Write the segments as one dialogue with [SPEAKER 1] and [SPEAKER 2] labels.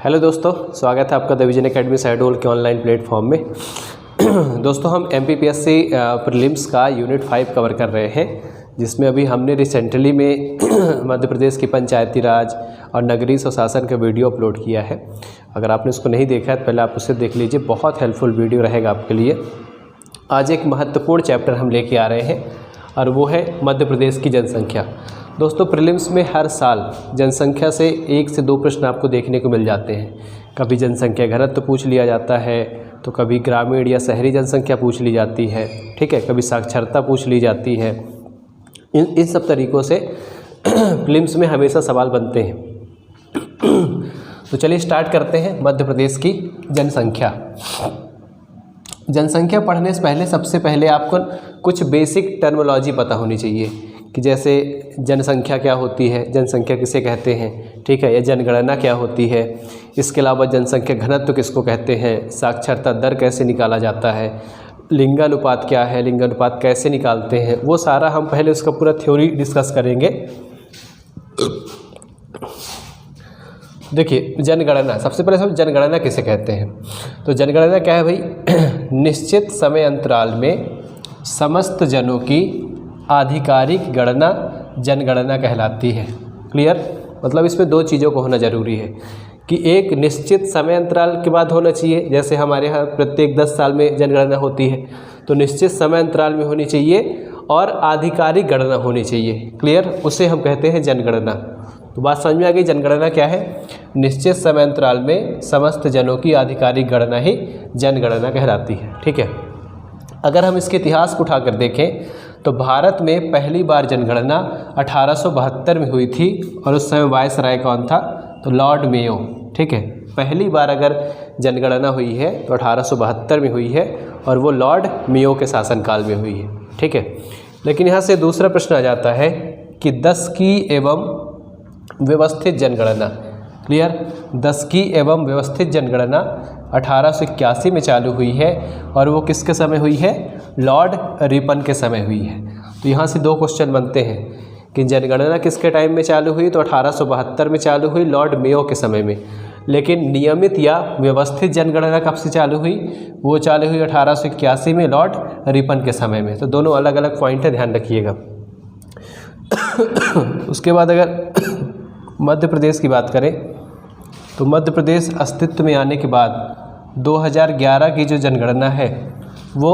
[SPEAKER 1] Hello दोस्तों, स्वागत है आपका द विजन एकेडमी शहडोल के ऑनलाइन प्लेटफॉर्म में। दोस्तों हम MPPSC प्रीलिम्स का यूनिट 5 कवर कर रहे हैं, जिसमें अभी हमने रिसेंटली में मध्य प्रदेश की पंचायती राज और नगरीय स्वशासन का वीडियो अपलोड किया है। अगर आपने उसको नहीं देखा है तो पहले आप उसे देख लीजिए, बहुत हेल्पफुल वीडियो रहेगा आपके लिए। आज एक महत्वपूर्ण चैप्टर हम लेके आ रहे हैं और वो है मध्य प्रदेश की जनसंख्या। दोस्तों प्रीलिम्स में हर साल जनसंख्या से 1 से 2 प्रश्न आपको देखने को मिल जाते हैं। कभी जनसंख्या घनत्व पूछ लिया जाता है, तो कभी ग्रामीण या शहरी जनसंख्या पूछ ली जाती है, ठीक है, कभी साक्षरता पूछ ली जाती है। इन सब तरीक़ों से प्रीलिम्स में हमेशा सवाल बनते हैं। तो चलिए स्टार्ट करते हैं। मध्य प्रदेश की जनसंख्या पढ़ने से पहले सबसे पहले आपको कुछ बेसिक टर्मिनोलॉजी पता होनी चाहिए कि जैसे जनसंख्या क्या होती है, जनसंख्या किसे कहते हैं, ठीक है, या जनगणना क्या होती है। इसके अलावा जनसंख्या घनत्व किसको कहते हैं, साक्षरता दर कैसे निकाला जाता है, लिंगानुपात क्या है, लिंगानुपात कैसे निकालते हैं, वो सारा हम पहले उसका पूरा थ्योरी डिस्कस करेंगे। देखिए जनगणना, सबसे पहले सब जनगणना किसे कहते हैं। तो जनगणना क्या है भाई, निश्चित समय अंतराल में समस्त जनों की आधिकारिक गणना जनगणना कहलाती है। क्लियर, मतलब इसमें 2 चीज़ों को होना ज़रूरी है कि एक निश्चित समय अंतराल के बाद होना चाहिए, जैसे हमारे यहाँ प्रत्येक 10 साल में जनगणना होती है, तो निश्चित समय अंतराल में होनी चाहिए और आधिकारिक गणना होनी चाहिए। क्लियर, उसे हम कहते हैं जनगणना। तो बात समझ में आ गई, जनगणना क्या है, निश्चित समय अंतराल में समस्त जनों की आधिकारिक गणना ही जनगणना कहलाती है। ठीक है, अगर हम इसके इतिहास को उठाकर देखें तो भारत में पहली बार जनगणना 1872 में हुई थी और उस समय वायसराय कौन था, तो लॉर्ड मेयो। ठीक है, पहली बार अगर जनगणना हुई है तो 1872 में हुई है और वो लॉर्ड मेयो के शासनकाल में हुई है। ठीक है, लेकिन यहाँ से दूसरा प्रश्न आ जाता है कि 10 की एवं व्यवस्थित जनगणना, क्लियर, 10 की एवं व्यवस्थित जनगणना 1881 में चालू हुई है और वो किसके समय हुई है, लॉर्ड रिपन के समय हुई है। तो यहाँ से 2 क्वेश्चन बनते हैं कि जनगणना किसके टाइम में चालू हुई, तो 1872 में चालू हुई लॉर्ड मेयो के समय में, लेकिन नियमित या व्यवस्थित जनगणना कब से चालू हुई, वो चालू हुई 1881 में लॉर्ड रिपन के समय में। तो दोनों अलग अलग पॉइंट है, ध्यान रखिएगा। उसके बाद अगर मध्य प्रदेश की बात करें तो मध्य प्रदेश अस्तित्व में आने के बाद 2011 की जो जनगणना है वो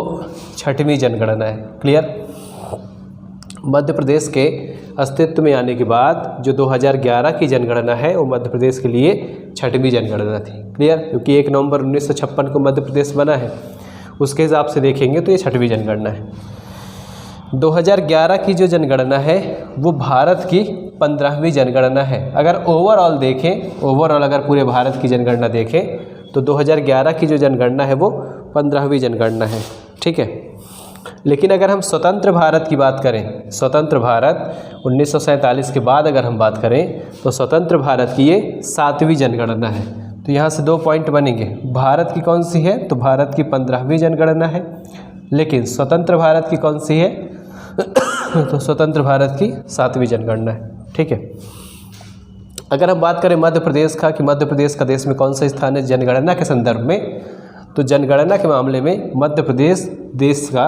[SPEAKER 1] 6वीं जनगणना है। क्लियर, मध्य प्रदेश के अस्तित्व में आने के बाद जो 2011 की जनगणना है वो मध्य प्रदेश के लिए 6वीं जनगणना थी। क्लियर, क्योंकि 1 नवंबर 1956 को मध्य प्रदेश बना है, उसके हिसाब से देखेंगे तो ये 6वीं जनगणना है। 2011 की जो जनगणना है वो भारत की 15वीं जनगणना है। अगर ओवरऑल देखें, ओवरऑल अगर पूरे भारत की जनगणना देखें तो 2011 की जो जनगणना है वो 15वीं जनगणना है। ठीक है, लेकिन अगर हम स्वतंत्र भारत की बात करें, स्वतंत्र भारत 1947 के बाद अगर हम बात करें तो स्वतंत्र भारत की ये 7वीं जनगणना है। तो यहाँ से 2 पॉइंट बनेंगे, भारत की कौन सी है, तो भारत की 15वीं जनगणना है, लेकिन स्वतंत्र भारत की कौन सी है, तो स्वतंत्र भारत की 7वीं जनगणना है। ठीक है, अगर हम बात करें मध्य प्रदेश का कि मध्य प्रदेश का देश में कौन सा स्थान है जनगणना के संदर्भ में, तो जनगणना के मामले में मध्य प्रदेश देश का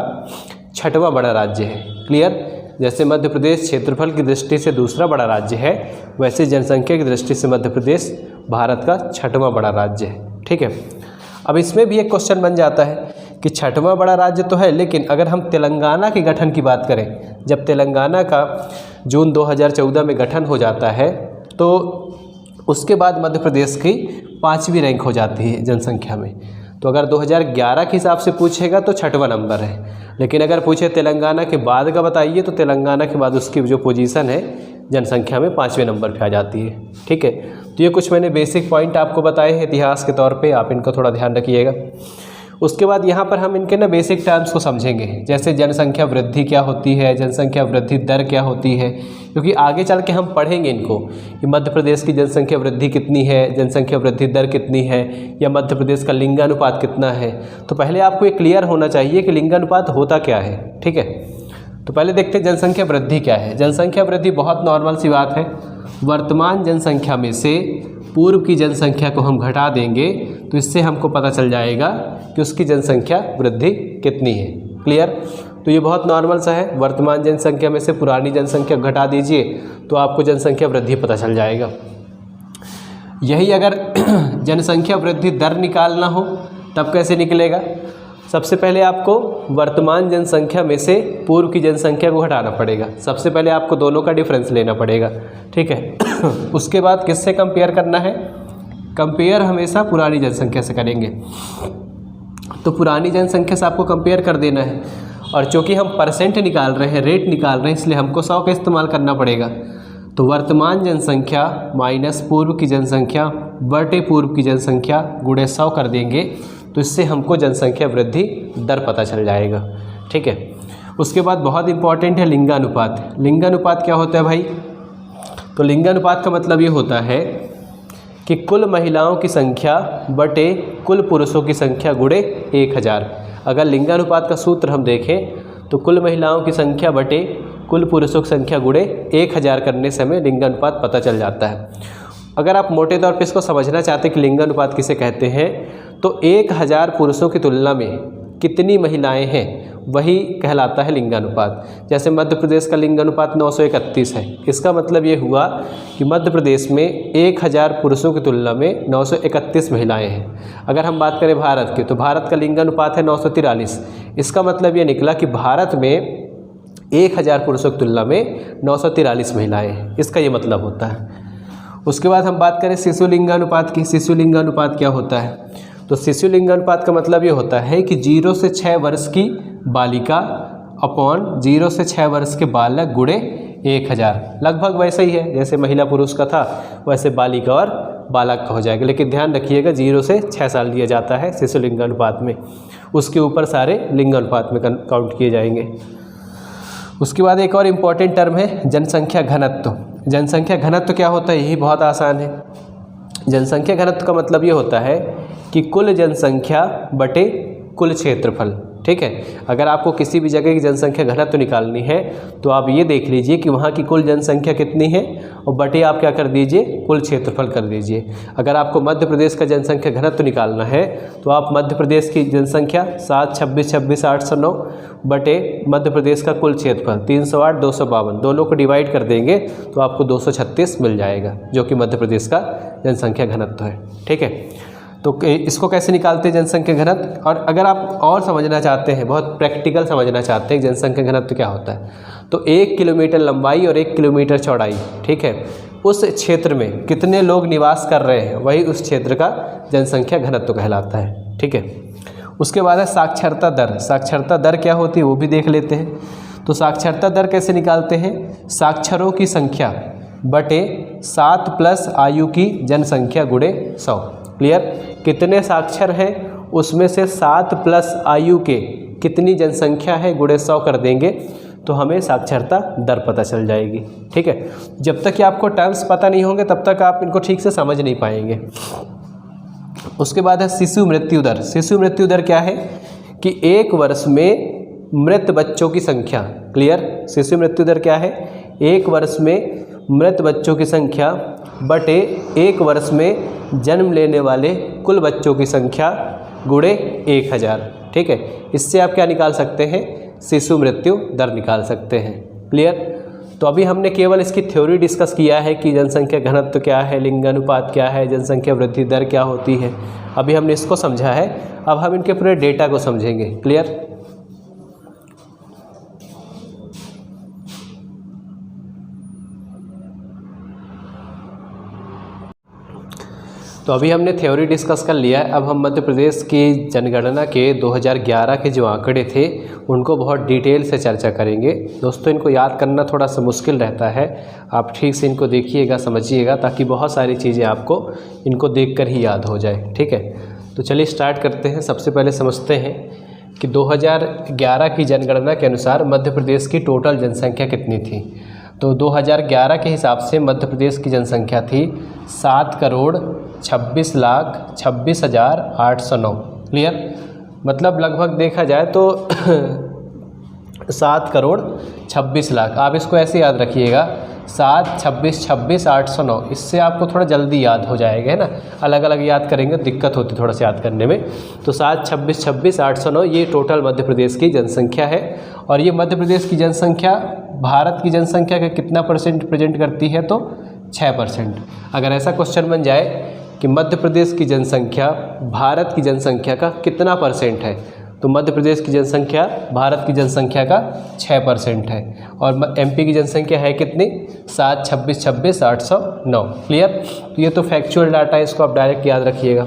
[SPEAKER 1] 6वां बड़ा राज्य है। क्लियर, जैसे मध्य प्रदेश क्षेत्रफल की दृष्टि से दूसरा बड़ा राज्य है, वैसे जनसंख्या की दृष्टि से मध्य प्रदेश भारत का 6वां बड़ा राज्य है। ठीक है, अब इसमें भी एक क्वेश्चन बन जाता है कि 6वां बड़ा राज्य तो है, लेकिन अगर हम तेलंगाना के गठन की बात करें, जब तेलंगाना का जून 2014 में गठन हो जाता है तो उसके बाद मध्य प्रदेश की 5वीं रैंक हो जाती है जनसंख्या में। तो अगर 2011 के हिसाब से पूछेगा तो 6वां नंबर है, लेकिन अगर पूछे तेलंगाना के बाद का बताइए तो तेलंगाना के बाद उसकी जो पोजीशन है जनसंख्या में 5वें नंबर पे आ जाती है। ठीक है, तो ये कुछ मैंने बेसिक पॉइंट आपको बताए हैं इतिहास के तौर पे, आप इनको थोड़ा ध्यान रखिएगा। उसके बाद यहाँ पर हम इनके बेसिक टर्म्स को समझेंगे, जैसे जनसंख्या वृद्धि क्या होती है, जनसंख्या वृद्धि दर क्या होती है, क्योंकि आगे चल के हम पढ़ेंगे इनको कि मध्य प्रदेश की जनसंख्या वृद्धि कितनी है, जनसंख्या वृद्धि दर कितनी है, या मध्य प्रदेश का लिंगानुपात कितना है। तो पहले आपको ये क्लियर होना चाहिए कि लिंगानुपात होता क्या है। ठीक है, तो पहले देखते हैं जनसंख्या वृद्धि क्या है। जनसंख्या वृद्धि बहुत नॉर्मल सी बात है, वर्तमान जनसंख्या में से पूर्व की जनसंख्या को हम घटा देंगे तो इससे हमको पता चल जाएगा कि उसकी जनसंख्या वृद्धि कितनी है। क्लियर? तो ये बहुत नॉर्मल सा है, वर्तमान जनसंख्या में से पुरानी जनसंख्या घटा दीजिए तो आपको जनसंख्या वृद्धि पता चल जाएगा। यही अगर जनसंख्या वृद्धि दर निकालना हो तब कैसे निकलेगा? सबसे पहले आपको वर्तमान जनसंख्या में से पूर्व की जनसंख्या को घटाना पड़ेगा। सबसे पहले आपको दोनों का डिफरेंस लेना पड़ेगा, ठीक है। उसके बाद किससे कंपेयर करना है? कंपेयर हमेशा पुरानी जनसंख्या से करेंगे। तो पुरानी जनसंख्या से आपको कंपेयर कर देना है, और चूँकि हम परसेंट निकाल रहे हैं, रेट निकाल रहे हैं, इसलिए हमको 100 का इस्तेमाल करना पड़ेगा। तो वर्तमान जनसंख्या माइनस पूर्व की जनसंख्या बटे पूर्व की जनसंख्या गुणे 100 कर देंगे तो इससे हमको जनसंख्या वृद्धि दर पता चल जाएगा, ठीक है। उसके बाद बहुत इंपॉर्टेंट है लिंगानुपात। लिंगानुपात क्या होता है भाई? तो लिंगानुपात का मतलब ये होता है कि कुल महिलाओं की संख्या बटे कुल पुरुषों की संख्या गुणे 1000। अगर लिंगानुपात का सूत्र हम देखें तो कुल महिलाओं की संख्या बटे कुल पुरुषों की संख्या गुणे 1000 करने से हमें लिंगानुपात पता चल जाता है। अगर आप मोटे तौर पे इसको समझना चाहते हैं कि लिंगानुपात किसे कहते हैं, तो 1000 पुरुषों की तुलना में कितनी महिलाएं हैं वही कहलाता है लिंगानुपात। जैसे मध्य प्रदेश का लिंगानुपात 931 है। इसका मतलब ये हुआ कि मध्य प्रदेश में 1000 पुरुषों की तुलना में 931 महिलाएं हैं। अगर हम बात करें भारत की, तो भारत का लिंगानुपात है 943। इसका मतलब ये निकला कि भारत में 1000 पुरुषों की तुलना में 943 महिलाएं हैं। इसका ये मतलब होता है। उसके बाद हम बात करें शिशु लिंगानुपात की। शिशु लिंगानुपात क्या होता है? तो शिशु लिंगानुपात का मतलब ये होता है कि 0 से 6 वर्ष की बालिका अपॉन 0 से 6 वर्ष के बालक गुणे 1000। लगभग वैसे ही है जैसे महिला पुरुष का था, वैसे बालिका और बालक का हो जाएगा। लेकिन ध्यान रखिएगा 0 से 6 साल दिया जाता है शिशु लिंगानुपात में, उसके ऊपर सारे लिंगानुपात में काउंट किए जाएंगे। उसके बाद एक और इम्पॉर्टेंट टर्म है जनसंख्या घनत्व। जनसंख्या घनत्व क्या होता है? यही बहुत आसान है। जनसंख्या घनत्व का मतलब ये होता है कि कुल जनसंख्या बटे कुल क्षेत्रफल, ठीक है। अगर आपको किसी भी जगह की जनसंख्या घनत्व निकालनी है तो आप ये देख लीजिए कि वहाँ की कुल जनसंख्या कितनी है और बटे आप क्या कर दीजिए, कुल क्षेत्रफल कर दीजिए। अगर आपको मध्य प्रदेश का जनसंख्या घनत्व निकालना है तो आप मध्य प्रदेश की जनसंख्या 7, 26, 26, 809 बटे मध्य प्रदेश का कुल क्षेत्रफल 308, 252 दोनों को डिवाइड कर देंगे तो आपको 236 मिल जाएगा, जो कि मध्य प्रदेश का जनसंख्या घनत्व है, ठीक है। तो इसको कैसे निकालते हैं जनसंख्या घनत्व? और अगर आप और समझना चाहते हैं, बहुत प्रैक्टिकल समझना चाहते हैं जनसंख्या घनत्व क्या होता है, तो 1 किलोमीटर लंबाई और 1 किलोमीटर चौड़ाई, ठीक है, उस क्षेत्र में कितने लोग निवास कर रहे हैं वही उस क्षेत्र का जनसंख्या घनत्व कहलाता है, ठीक है। उसके बाद है साक्षरता दर। साक्षरता दर क्या होती है वो भी देख लेते हैं। तो साक्षरता दर कैसे निकालते हैं? साक्षरों की संख्या बटे 7 प्लस आयु की जनसंख्या गुणे 100। क्लियर? कितने साक्षर हैं उसमें से 7 प्लस आयु के कितनी जनसंख्या है गुणे 100 कर देंगे तो हमें साक्षरता दर पता चल जाएगी, ठीक है। जब तक कि आपको टर्म्स पता नहीं होंगे तब तक आप इनको ठीक से समझ नहीं पाएंगे। उसके बाद है शिशु मृत्यु दर। शिशु मृत्यु दर क्या है कि 1 वर्ष में मृत बच्चों की संख्या। क्लियर? शिशु मृत्यु दर क्या है? 1 वर्ष में मृत बच्चों की संख्या बटे 1 वर्ष में जन्म लेने वाले कुल बच्चों की संख्या गुणे 1000, ठीक है। इससे आप क्या निकाल सकते हैं? शिशु मृत्यु दर निकाल सकते हैं। क्लियर? तो अभी हमने केवल इसकी थ्योरी डिस्कस किया है कि जनसंख्या घनत्व क्या है, लिंगानुपात क्या है, जनसंख्या वृद्धि दर क्या होती है। अभी हमने इसको समझा है, अब हम इनके पूरे डेटा को समझेंगे। क्लियर? तो अभी हमने थ्योरी डिस्कस कर लिया है। अब हम मध्य प्रदेश की जनगणना के 2011 के जो आंकड़े थे उनको बहुत डिटेल से चर्चा करेंगे। दोस्तों इनको याद करना थोड़ा सा मुश्किल रहता है, आप ठीक से इनको देखिएगा, समझिएगा, ताकि बहुत सारी चीज़ें आपको इनको देखकर ही याद हो जाए, ठीक है। तो चलिए स्टार्ट करते हैं। सबसे पहले समझते हैं कि 2011 की जनगणना के अनुसार मध्य प्रदेश की टोटल जनसंख्या कितनी थी। तो 2011 के हिसाब से मध्य प्रदेश की जनसंख्या थी 7,26,26,809। क्लियर? मतलब लगभग देखा जाए तो 7,26,00,000। आप इसको ऐसे याद रखिएगा, 7, 26, 26, 809। इससे आपको थोड़ा जल्दी याद हो जाएगा, है ना। अलग अलग याद करेंगे तो दिक्कत होती थोड़ा सा याद करने में। तो 7, 26, 26, 809 ये टोटल मध्य प्रदेश की जनसंख्या है। और ये मध्य प्रदेश की जनसंख्या भारत की जनसंख्या का कितना % रिप्रेजेंट करती है, तो 6%। अगर ऐसा क्वेश्चन बन जाए कि मध्य प्रदेश की जनसंख्या भारत की जनसंख्या का कितना % है, तो मध्य प्रदेश की जनसंख्या भारत की जनसंख्या का 6% है। और एमपी की जनसंख्या है कितनी, 7, 26, 26, 809। क्लियर। तो ये तो फैक्चुअल डाटा है, इसको आप डायरेक्ट याद रखिएगा।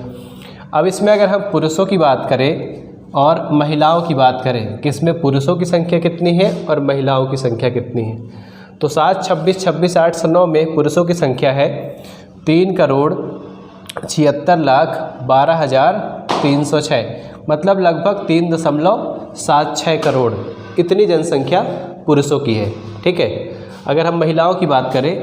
[SPEAKER 1] अब इसमें अगर हम पुरुषों की बात करें और महिलाओं की बात करें कि इसमें पुरुषों की संख्या कितनी है और महिलाओं की संख्या कितनी है, तो 7, 26, 26, 809 में पुरुषों की संख्या है 3,76,12,306, मतलब लगभग 3.76 करोड़ इतनी जनसंख्या पुरुषों की है। ठीक है। अगर हम महिलाओं की बात करें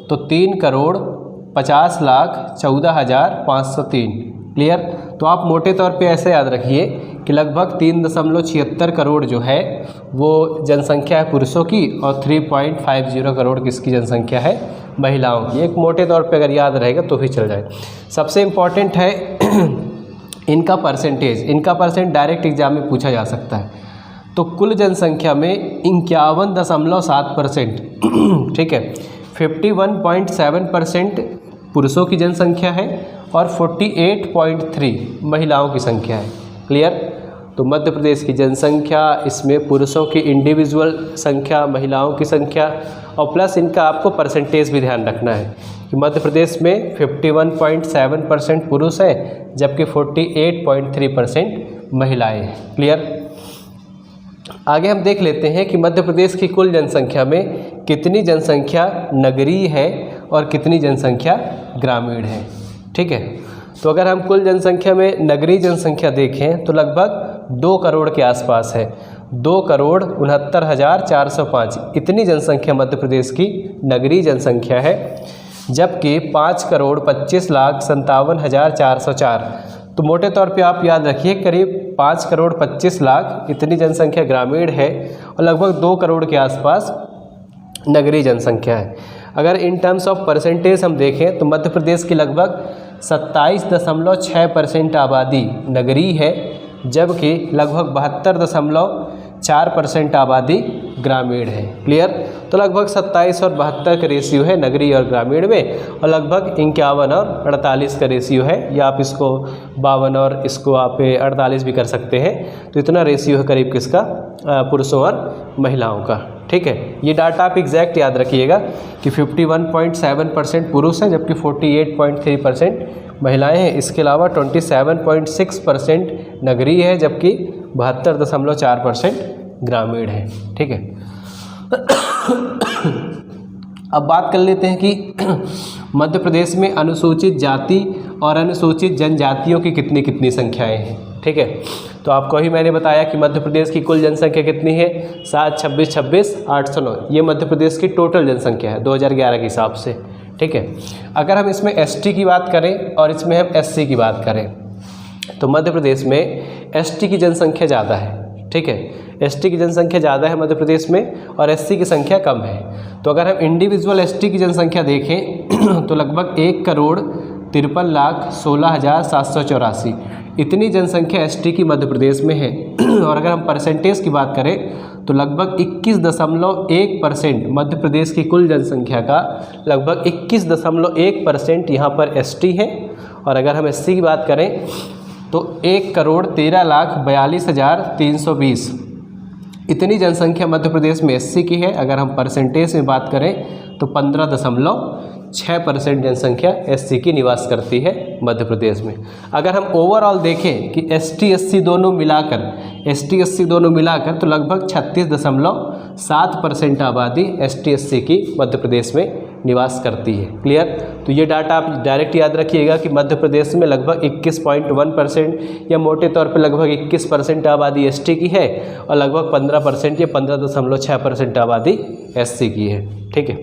[SPEAKER 1] तो 3,50,14,503। क्लियर। तो आप मोटे तौर पे ऐसे याद रखिए कि लगभग 3.76 करोड़ जो है वो जनसंख्या है पुरुषों की और 3.50 करोड़ किसकी जनसंख्या है, महिलाओं की। एक मोटे तौर पे अगर याद रहेगा तो भी चल जाए। सबसे इम्पॉर्टेंट है इनका परसेंटेज। इनका परसेंट डायरेक्ट एग्जाम में पूछा जा सकता है। तो कुल जनसंख्या में 51.7%, ठीक है, 51.7% पुरुषों की जनसंख्या है और 48.3 महिलाओं की संख्या है। क्लियर। तो मध्य प्रदेश की जनसंख्या, इसमें पुरुषों की इंडिविजुअल संख्या, महिलाओं की संख्या और प्लस इनका आपको परसेंटेज भी ध्यान रखना है कि मध्य प्रदेश में 51.7% पुरुष हैं जबकि 48.3% महिलाएं हैं। क्लियर। आगे हम देख लेते हैं कि मध्य प्रदेश की कुल जनसंख्या में कितनी जनसंख्या नगरीय है और कितनी जनसंख्या ग्रामीण है। ठीक है। तो अगर हम कुल जनसंख्या में नगरीय जनसंख्या देखें तो लगभग 2 करोड़ के आसपास है। 2,69,405 इतनी जनसंख्या मध्य प्रदेश की नगरीय जनसंख्या है, जबकि 5,25,57,404। तो मोटे तौर पे आप याद रखिए करीब 5,25,00,000 इतनी जनसंख्या ग्रामीण है और लगभग 2 करोड़ के आसपास नगरीय जनसंख्या है। अगर इन टर्म्स ऑफ परसेंटेज हम देखें तो मध्य प्रदेश की लगभग 27.6% आबादी नगरीय है, जबकि लगभग 72.4% आबादी ग्रामीण है। क्लियर। तो लगभग 27 और 72 का रेशियो है नगरीय और ग्रामीण में और लगभग 51 और 48 का रेशियो है, या आप इसको 52 और इसको आप 48 भी कर सकते हैं। तो इतना रेशियो है करीब किसका, पुरुषों और महिलाओं का। ठीक है। ये डाटा आप एग्जैक्ट याद रखिएगा कि 51.7% पुरुष हैं जबकि 48.3% महिलाएं हैं। इसके अलावा 27.6% नगरीय है जबकि 72.4% ग्रामीण है। ठीक है। अब बात कर लेते हैं कि मध्य प्रदेश में अनुसूचित जाति और अनुसूचित जनजातियों की कितनी कितनी संख्याएं हैं। ठीक है। तो आपको ही मैंने बताया कि मध्य प्रदेश की कुल जनसंख्या कितनी है, 7, 26, 26, 809। ये मध्य प्रदेश की टोटल जनसंख्या है 2011 के हिसाब से। ठीक है। अगर हम इसमें एसटी की बात करें और इसमें हम एससी की बात करें तो मध्य प्रदेश में एसटी की जनसंख्या ज़्यादा है। ठीक है। एसटी की जनसंख्या ज़्यादा है मध्य प्रदेश में और एससी की संख्या कम है। तो अगर हम इंडिविजुअल एसटी की जनसंख्या देखें तो लगभग 1,53,16,784 इतनी जनसंख्या एसटी की मध्य प्रदेश में है। और अगर हम परसेंटेज की बात करें तो लगभग 21.1% मध्य प्रदेश की कुल जनसंख्या का लगभग 21.1% यहाँ पर एसटी है। और अगर हम एससी की बात करें तो 1,13,42,320 इतनी जनसंख्या मध्य प्रदेश में एससी की है। अगर हम परसेंटेज में बात करें तो 15.6% जनसंख्या एससी की निवास करती है मध्य प्रदेश में। अगर हम ओवरऑल देखें कि एसटी एससी दोनों मिलाकर तो लगभग 36.7% आबादी एसटी एससी की मध्य प्रदेश में निवास करती है। क्लियर। तो ये डाटा आप डायरेक्ट याद रखिएगा कि मध्य प्रदेश में लगभग 21.1% या मोटे तौर पर लगभग 21% आबादी एसटी की है और लगभग 15% या 15.6% आबादी एससी की है। ठीक है।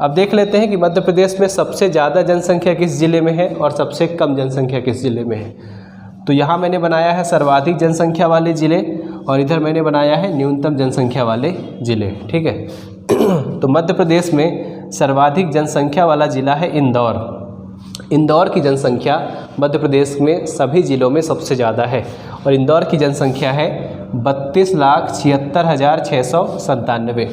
[SPEAKER 1] अब देख लेते हैं कि मध्य प्रदेश में सबसे ज़्यादा जनसंख्या किस ज़िले में है और सबसे कम जनसंख्या किस ज़िले में है। तो यहाँ मैंने बनाया है सर्वाधिक जनसंख्या वाले ज़िले और इधर मैंने बनाया है न्यूनतम जनसंख्या वाले ज़िले। ठीक है। तो मध्य प्रदेश में सर्वाधिक जनसंख्या वाला ज़िला है इंदौर। इंदौर की जनसंख्या मध्य प्रदेश में सभी ज़िलों में सबसे ज़्यादा है और इंदौर की जनसंख्या है 32,76,697।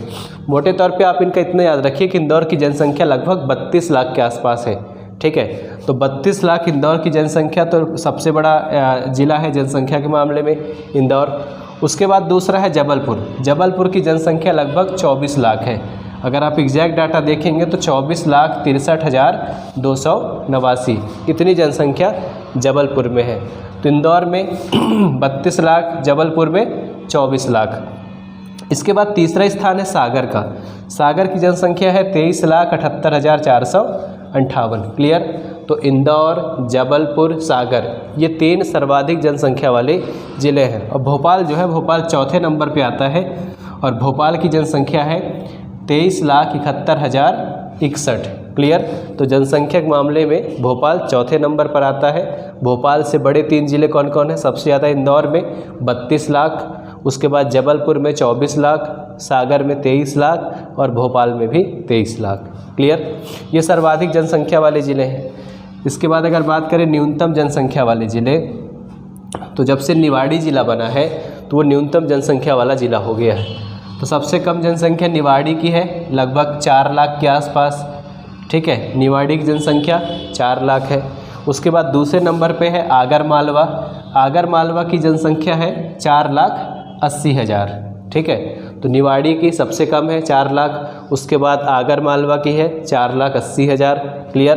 [SPEAKER 1] मोटे तौर पे आप इनका इतना याद रखिए कि इंदौर की जनसंख्या लगभग 32 लाख के आसपास है। ठीक है, तो 32 लाख इंदौर की जनसंख्या, तो सबसे बड़ा ज़िला है जनसंख्या के मामले में इंदौर। उसके बाद दूसरा है जबलपुर। जबलपुर की जनसंख्या लगभग 24 लाख है। अगर आप एग्जैक्ट डाटा देखेंगे तो 24,63,289 इतनी जनसंख्या जबलपुर में है। तो इंदौर में 32 लाख, जबलपुर में 24 लाख। इसके बाद तीसरा स्थान है सागर का। सागर की जनसंख्या है 23,78,458। क्लियर। तो इंदौर, जबलपुर, सागर ये 3 सर्वाधिक जनसंख्या वाले ज़िले हैं। और भोपाल जो है, भोपाल चौथे नंबर पे आता है और भोपाल की जनसंख्या है 23,71,061। क्लियर। तो जनसंख्या के मामले में भोपाल चौथे नंबर पर आता है। भोपाल से बड़े 3 ज़िले कौन कौन हैं? सबसे ज़्यादा इंदौर में 32 लाख, उसके बाद जबलपुर में 24 लाख, सागर में 23 लाख और भोपाल में भी 23 लाख। क्लियर। ये सर्वाधिक जनसंख्या वाले ज़िले हैं। इसके बाद अगर बात करें न्यूनतम जनसंख्या वाले ज़िले, तो जब से निवाड़ी ज़िला बना है तो वो न्यूनतम जनसंख्या वाला ज़िला हो गया है। तो सबसे कम जनसंख्या निवाड़ी की है, लगभग 4 लाख के आसपास। ठीक है, निवाड़ी की जनसंख्या 4 लाख है। उसके बाद दूसरे नंबर पे है आगर मालवा। आगर मालवा की जनसंख्या है 4,80,000। ठीक है, तो निवाड़ी की सबसे कम है 4 लाख, उसके बाद आगर मालवा की है 4,80,000। क्लियर।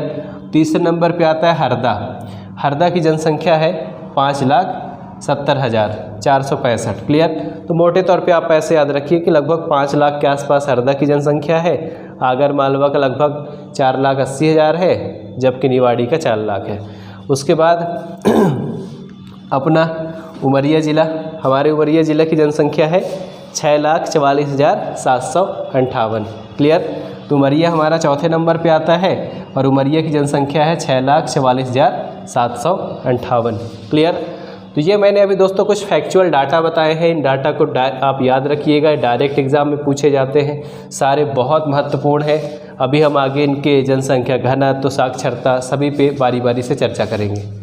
[SPEAKER 1] तीसरे नंबर पे आता है हरदा। हरदा की जनसंख्या है 5,70,465। क्लियर। तो मोटे तौर पे आप ऐसे याद रखिए कि लगभग 5 लाख के आसपास हरदा की जनसंख्या है। आगर मालवा का लगभग 4,80,000 है, जबकि निवाड़ी का 4 लाख है। उसके बाद अपना उमरिया ज़िला। हमारे उमरिया ज़िले की जनसंख्या है 6,44,758। क्लियर। तो उमरिया हमारा चौथे नंबर पे आता है और उमरिया की जनसंख्या है 6,44,758। क्लियर। तो ये मैंने अभी दोस्तों कुछ फैक्चुअल डाटा बताए हैं। इन डाटा को आप याद रखिएगा, डायरेक्ट एग्ज़ाम में पूछे जाते हैं, सारे बहुत महत्वपूर्ण हैं। अभी हम आगे इनके जनसंख्या घनत्व, साक्षरता सभी पे बारी बारी से चर्चा करेंगे।